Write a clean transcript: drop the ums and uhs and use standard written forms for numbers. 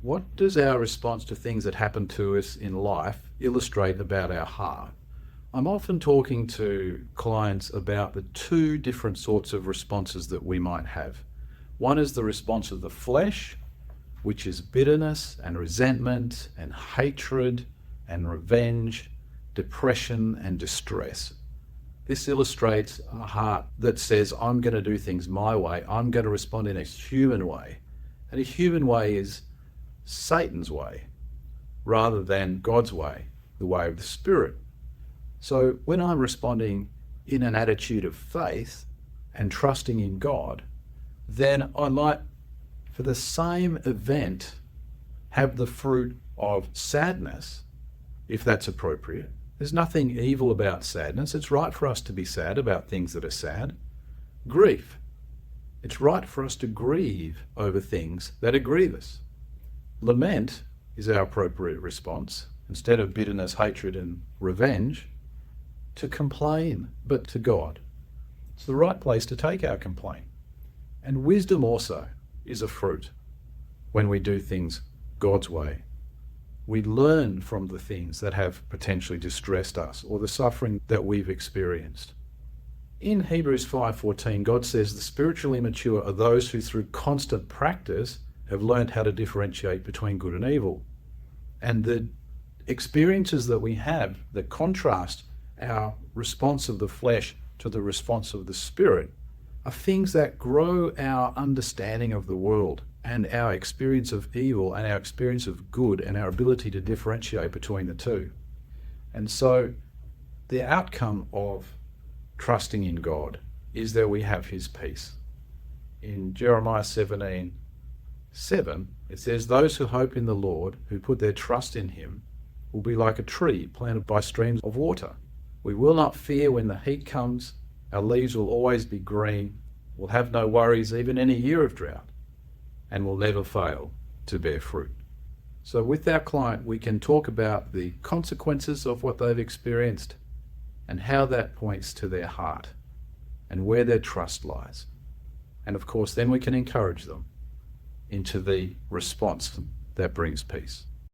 What does our response to things that happen to us in life illustrate about our heart? I'm often talking to clients about the two different sorts of responses that we might have. One is the response of the flesh, which is bitterness and resentment and hatred and revenge, depression and distress. This illustrates a heart that says, I'm going to do things my way. I'm going to respond in a human way. And a human way is Satan's way rather than God's way, the way of the Spirit. So when I'm responding in an attitude of faith and trusting in God, then I might, for the same event, have the fruit of sadness, if that's appropriate. There's nothing evil about sadness. It's right for us to be sad about things that are sad. Grief. It's right for us to grieve over things that are grievous. Lament is our appropriate response. Instead of bitterness, hatred, and revenge, to complain, but to God. It's the right place to take our complaint. And wisdom also is a fruit when we do things God's way. We learn from the things that have potentially distressed us or the suffering that we've experienced. In Hebrews 5:14, God says the spiritually immature are those who through constant practice have learned how to differentiate between good and evil. And the experiences that we have that contrast our response of the flesh to the response of the Spirit are things that grow our understanding of the world and our experience of evil and our experience of good and our ability to differentiate between the two. And so the outcome of trusting in God is that we have his peace. In Jeremiah 17:7, it says, those who hope in the Lord, who put their trust in him, will be like a tree planted by streams of water. We will not fear when the heat comes. Our leaves will always be green. We'll have no worries even in a year of drought, and will never fail to bear fruit. So with our client, we can talk about the consequences of what they've experienced and how that points to their heart and where their trust lies. And of course, then we can encourage them into the response that brings peace.